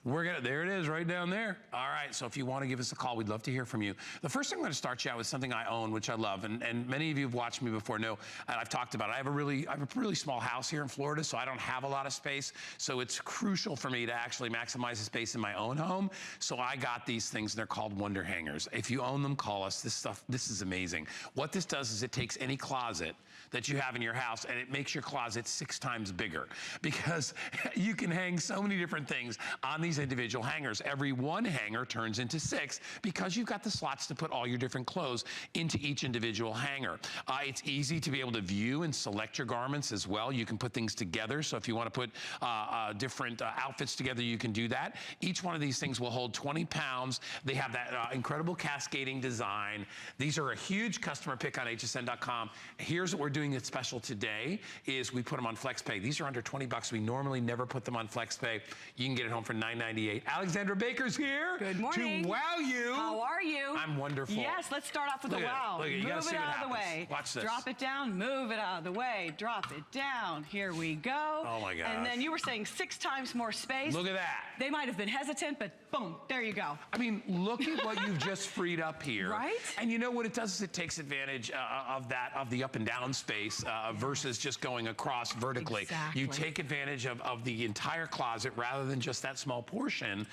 There it is, right down there. All right, so if you want to give us a call, we'd love to hear from you. The first thing I'm going to start you out with something I own, which I love, and many of you have watched me before know, and I've talked about it. I have a really small house here in Florida, so I don't have a lot of space. So it's crucial for me to actually maximize the space in my own home. So I got these things, and they're called Wonder Hangers. If you own them, call us. This is amazing. What this does is it takes any closet that you have in your house and it makes your closet 6 times bigger, because you can hang so many different things on these individual hangers. Every one hanger turns into 6 because you've got the slots to put all your different clothes into each individual hanger. It's easy to be able to view and select your garments as well. You can put things together. So if you want to put different outfits together, you can do that. Each one of these things will hold 20 pounds. They have that incredible cascading design. These are a huge customer pick on hsn.com. Here's what we're doing that's special today is we put them on FlexPay. These are under 20 bucks. We normally never put them on FlexPay. You can get it home for $9.98. Alexandra Baker's here. Good morning. To wow you. How are you? I'm wonderful. Yes, let's start off with the wow. Look at it. You gotta see Move it what out of the happens. way. Watch this. Drop it down, move it out of the way. Drop it down. Here we go. Oh my gosh. And then you were saying 6 times more space. Look at that. They might have been hesitant, but boom, there you go. I mean, look at what you've just freed up here. Right? And you know what it does is it takes advantage of the up and down space versus just going across vertically. Exactly. You take advantage of the entire closet rather than just that small portion,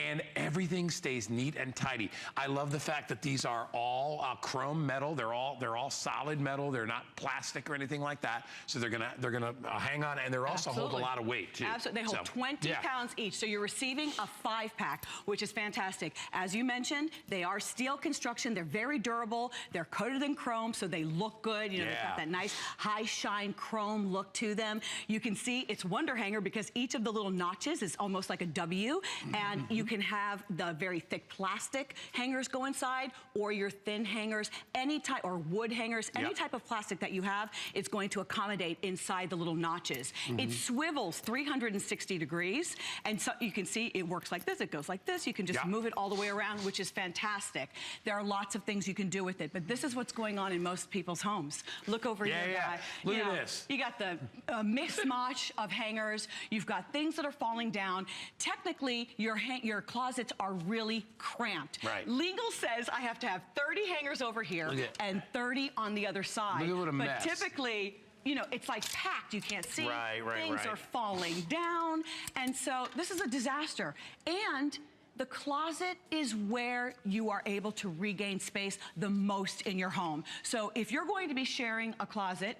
and everything stays neat and tidy. I love the fact that these are all chrome metal. They're all solid metal. They're not plastic or anything like that. So they're gonna hang on, and they're also hold a lot of weight too. Absolutely, they hold 20 pounds each. So you're receiving a 5-pack, which is fantastic. As you mentioned, they are steel construction. They're very durable. They're coated in chrome, so they look good. You know, they've got that nice high shine chrome look to them. You can see it's Wonder Hanger because each of the little notches is almost like a W, and you can have the very thick plastic hangers go inside, or your thin hangers, any type, or wood hangers, any type of plastic that you have, it's going to accommodate inside the little notches. It swivels 360 degrees, and so you can see it works like this, it goes like this, you can just move it all the way around, which is fantastic. There are lots of things you can do with it, but this is what's going on in most people's homes. Look over here, guy. Look at this. You got the mix-match of hangers, you've got things that are falling down. Technically, your closets are really cramped. Right. Legal says I have to have 30 hangers over here and 30 on the other side. Look at what a mess. But typically, you know, it's like packed, you can't see. Things are falling down. And so this is a disaster. And the closet is where you are able to regain space the most in your home. So if you're going to be sharing a closet,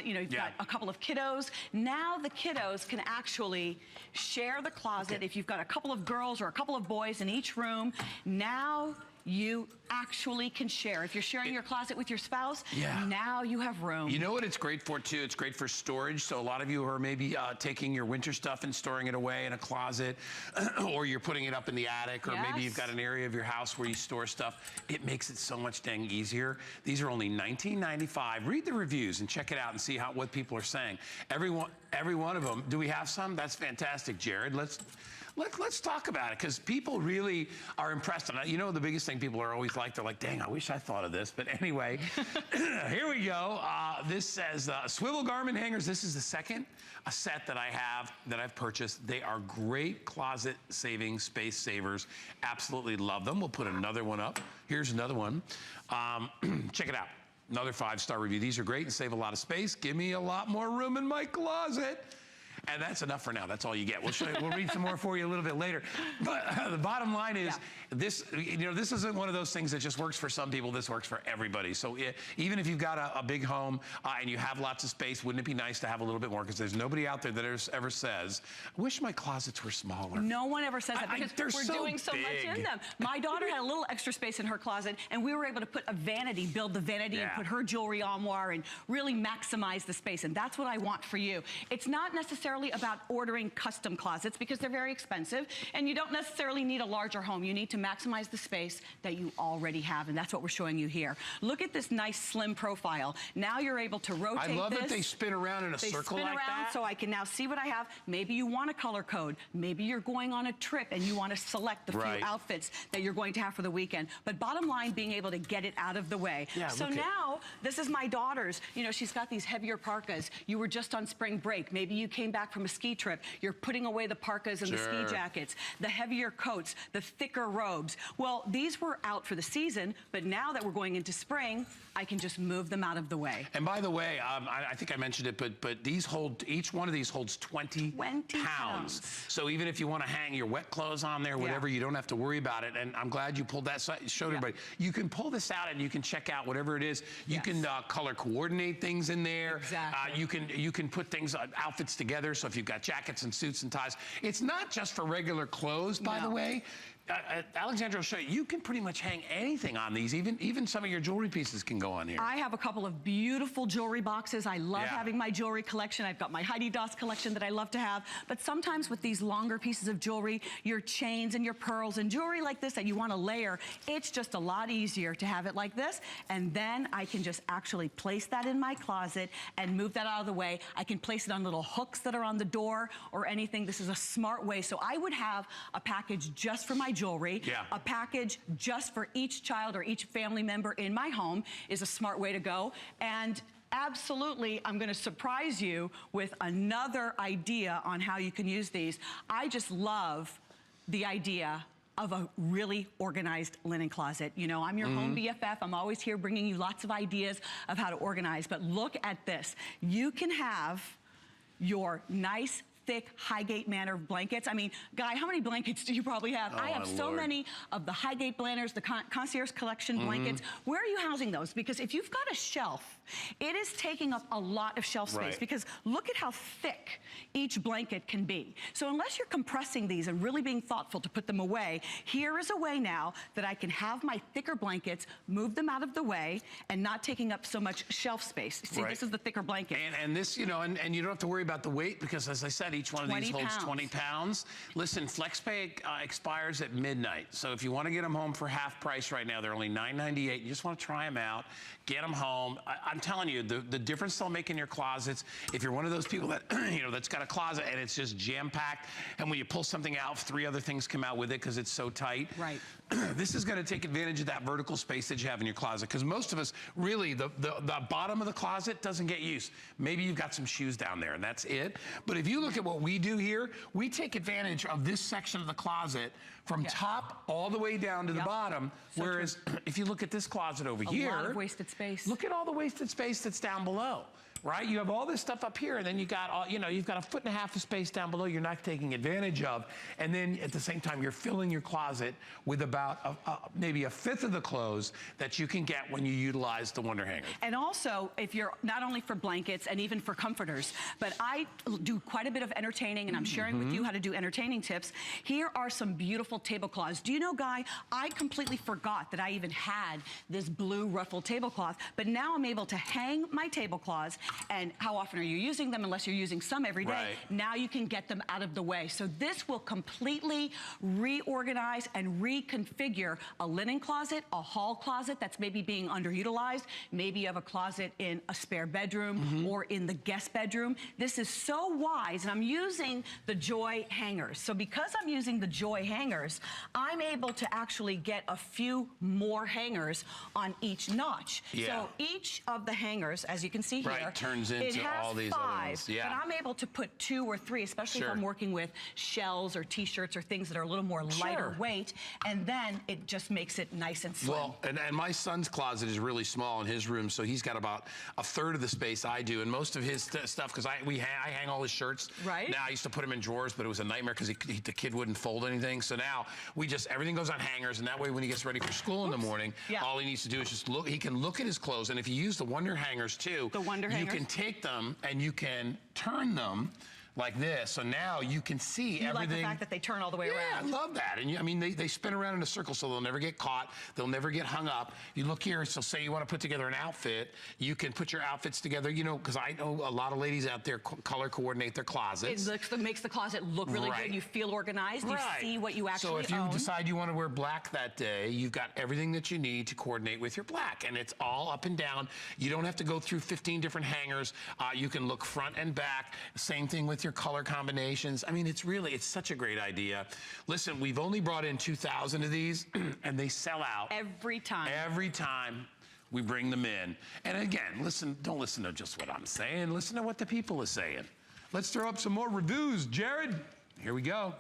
you know, you've got a couple of kiddos. Now the kiddos can actually share the closet. If you've got a couple of girls or a couple of boys in each room, now you actually can share. If you're sharing your closet with your spouse, now you have room. You know what it's great for too? It's great for storage. So a lot of you are maybe taking your winter stuff and storing it away in a closet, or you're putting it up in the attic, or maybe you've got an area of your house where you store stuff. It makes it so much dang easier. These are only $19.95. Read the reviews and check it out and see what people are saying. Every one of them. Do we have some? That's fantastic, Jared. Let's talk about it, because people really are impressed. And you know, the biggest thing people are always like, they're like, dang, I wish I thought of this. But anyway, here we go. This says swivel garment hangers. This is the second set that I've purchased. They are great closet saving, space savers. Absolutely love them. We'll put another one up. Here's another one. Check it out. Another 5-star review. These are great and save a lot of space. Give me a lot more room in my closet. And that's enough for now. That's all you get. We'll read some more for you a little bit later. But the bottom line is, this isn't one of those things that just works for some people. This works for everybody. So even if you've got a big home and you have lots of space, wouldn't it be nice to have a little bit more? Because there's nobody out there that ever says, I wish my closets were smaller. No one ever says that, because we're doing so much in them. My daughter had a little extra space in her closet, and we were able to put a vanity, build the vanity, and put her jewelry armoire and really maximize the space. And that's what I want for you. It's not necessarily about ordering custom closets, because they're very expensive, and you don't necessarily need a larger home. You need to maximize the space that you already have, and that's what we're showing you here. Look at this nice slim profile. Now you're able to rotate this. I love that they spin around in a circle like that. They spin around, so I can now see what I have. Maybe you want a color code. Maybe you're going on a trip and you want to select the few outfits that you're going to have for the weekend. But bottom line, being able to get it out of the way. So now, this is my daughter's. You know, she's got these heavier parkas. You were just on spring break. Maybe you came back back from a ski trip, you're putting away the parkas and the ski jackets, the heavier coats, the thicker robes. Well, these were out for the season, but now that we're going into spring, I can just move them out of the way. And by the way, I think I mentioned it, but these hold, each one of these holds 20 pounds. So even if you want to hang your wet clothes on there, whatever, you don't have to worry about it. And I'm glad you pulled that, showed everybody. You can pull this out and you can check out whatever it is. You can color coordinate things in there. You can put things, outfits together. So if you've got jackets and suits and ties, it's not just for regular clothes, by the way. Alexandra will show you, you can pretty much hang anything on these. Even some of your jewelry pieces can go on here. I have a couple of beautiful jewelry boxes. I love having my jewelry collection. I've got my Heidi Daus collection that I love to have. But sometimes with these longer pieces of jewelry, your chains and your pearls and jewelry like this that you want to layer, it's just a lot easier to have it like this. And then I can just actually place that in my closet and move that out of the way. I can place it on little hooks that are on the door or anything. This is a smart way. So I would have a package just for my jewelry. A package just for each child or each family member in my home is a smart way to go. And absolutely, I'm going to surprise you with another idea on how you can use these. I just love the idea of a really organized linen closet. You know, I'm your home BFF. I'm always here bringing you lots of ideas of how to organize. But look at this. You can have your nice, thick Highgate Manor blankets. I mean, Guy, how many blankets do you probably have? I have so many of the Highgate Planners, the Concierge Collection blankets. Where are you housing those? Because if you've got a shelf, it is taking up a lot of shelf space because look at how thick each blanket can be. So unless you're compressing these and really being thoughtful to put them away, here is a way now that I can have my thicker blankets, move them out of the way, and not taking up so much shelf space. See, this is the thicker blanket. And this, you know, and you don't have to worry about the weight because, as I said, each one of these holds 20 pounds. Listen, FlexPay expires at midnight. So if you want to get them home for half price right now, they're only $9.98. You just want to try them out, get them home. I'm telling you, the difference they'll make in your closets, if you're one of those people that, you know, that's got a closet and it's just jam-packed, and when you pull something out, 3 other things come out with it because it's so tight. This is going to take advantage of that vertical space that you have in your closet, because most of us, really, the bottom of the closet doesn't get used. Maybe you've got some shoes down there, and that's it. But if you look at what we do here, we take advantage of this section of the closet from top all the way down to the bottom, whereas if you look at this closet over here, a lot of wasted space. Look at all the wasted space that's down below. Right? You have all this stuff up here, and then you got all, you know, you've got 1.5 feet of space down below you're not taking advantage of. And then at the same time, you're filling your closet with about maybe 1/5 of the clothes that you can get when you utilize the Wonder Hanger. And also, if you're not only for blankets and even for comforters, but I do quite a bit of entertaining, and I'm sharing with you how to do entertaining tips. Here are some beautiful tablecloths. Do you know, Guy, I completely forgot that I even had this blue ruffled tablecloth, but now I'm able to hang my tablecloths. And how often are you using them? Unless you're using some every day. Now you can get them out of the way. So this will completely reorganize and reconfigure a linen closet, a hall closet that's maybe being underutilized. Maybe you have a closet in a spare bedroom or in the guest bedroom. This is so wise, and I'm using the Joy hangers. So because I'm using the Joy hangers, I'm able to actually get a few more hangers on each notch. So each of the hangers, as you can see here, turns into all these other ones. But I'm able to put 2 or 3, especially if I'm working with shells or t-shirts or things that are a little more lighter weight, and then it just makes it nice and slim. Well, and my son's closet is really small in his room, so he's got about 1/3 of the space I do, and most of his stuff, because I hang all his shirts. Now, I used to put them in drawers, but it was a nightmare because the kid wouldn't fold anything. So now everything goes on hangers, and that way when he gets ready for school in the morning, all he needs to do is just look. He can look at his clothes, and if you use the Wonder Hangers too, you can take them and you can turn them like this. So now you can see everything. Like the fact that they turn all the way around. I love that. And I mean, they spin around in a circle so they'll never get caught. They'll never get hung up. You look here, so say you want to put together an outfit, you can put your outfits together, you know, because I know a lot of ladies out there color coordinate their closets. It makes the closet look really good. You feel organized. You see what you actually own. So if you decide you want to wear black that day, you've got everything that you need to coordinate with your black. And it's all up and down. You don't have to go through 15 different hangers. You can look front and back. Same thing with your color combinations. I mean, it's such a great idea. Listen, we've only brought in 2,000 of these, and they sell out. Every time. Every time we bring them in. And again, don't listen to just what I'm saying. Listen to what the people are saying. Let's throw up some more reviews. Jared, here we go.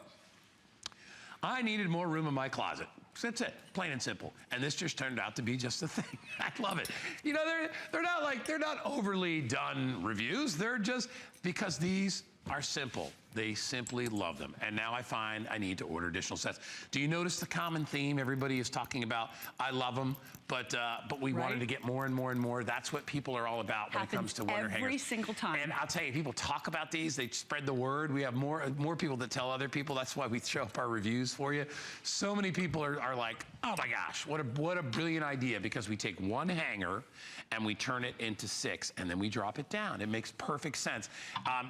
I needed more room in my closet. That's it, plain and simple. And this just turned out to be just the thing. I love it. You know, they're not overly done reviews. They're just, because these are simple. They simply love them. And now I find I need to order additional sets. Do you notice the common theme? Everybody is talking about, I love them, but we wanted to get more and more and more. That's what people are all about when it comes to wonder hangers. Every single time. And I'll tell you, people talk about these, they spread the word. We have more people that tell other people. That's why we show up our reviews for you. So many people are like, oh my gosh, what a brilliant idea, because we take one hanger and we turn it into 6 and then we drop it down. It makes perfect sense.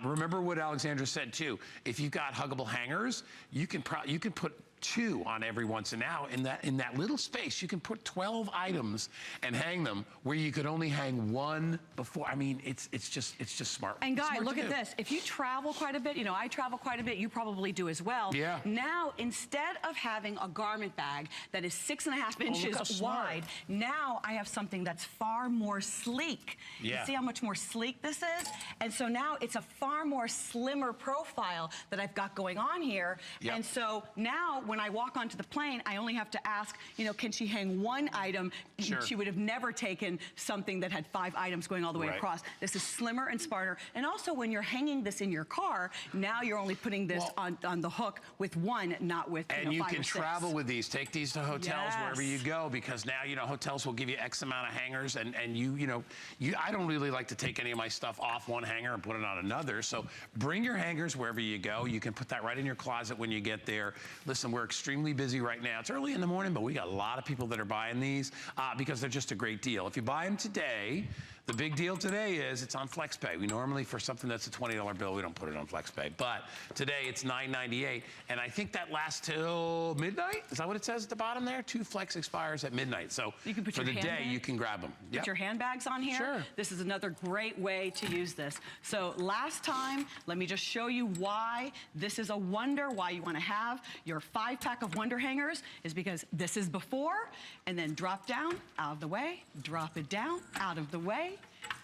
Remember what Alexandra said too. If you've got huggable hangers, you can put 2 on every once, and now in that little space you can put 12 items and hang them where you could only hang 1 before. I mean, it's just smart. And guys, look at this. If you travel quite a bit, you know, I travel quite a bit, you probably do as well. Yeah. Now, instead of having a garment bag that is 6.5 inches wide, now I have something that's far more sleek. Yeah. You see how much more sleek this is? And so now it's a far more slimmer profile that I've got going on here. Yep. And so now when I walk onto the plane, I only have to ask, you know, can she hang 1 item? Sure. She would have never taken something that had 5 items going all the way across. This is slimmer and smarter. And also when you're hanging this in your car, now you're only putting this on the hook with 1, not with, and you 5 can or 6. travel with these. Take these to hotels wherever you go, because now, you know, hotels will give you X amount of hangers, and I don't really like to take any of my stuff off one hanger and put it on another. So bring your hangers wherever you go. You can put that right in your closet when you get there. Listen, we're extremely busy right now. It's early in the morning, but we got a lot of people that are buying these because they're just a great deal. If you buy them today, the big deal today is it's on FlexPay. We normally, for something that's a $20 bill, we don't put it on FlexPay. But today it's $9.98, and I think that lasts till midnight. Is that what it says at the bottom there? 2 Flex expires at midnight. So you can put for your the day, you can grab them. Put your handbags on here. Sure. This is another great way to use this. So last time, let me just show you why this is a wonder, why you want to have your 5-pack of wonder hangers, is because this is before, and then drop down, out of the way, drop it down, out of the way,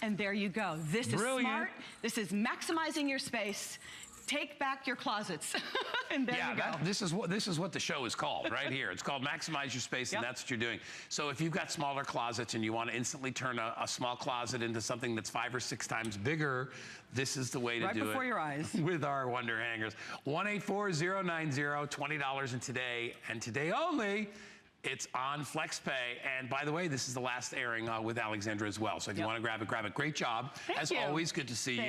and there you go. This is smart. This is maximizing your space. Take back your closets. And there you go. This is what the show is called right here. It's called Maximize Your Space, and that's what you're doing. So if you've got smaller closets and you want to instantly turn a small closet into something that's 5 or 6 times bigger, this is the way to do it. Right before your eyes. With our wonder hangers. 1-840-90, $20 in today, and today only. It's on FlexPay. And by the way, this is the last airing with Alexandra as well. So if you want to grab it, grab it. Great job. Thank you. As always, good to see you.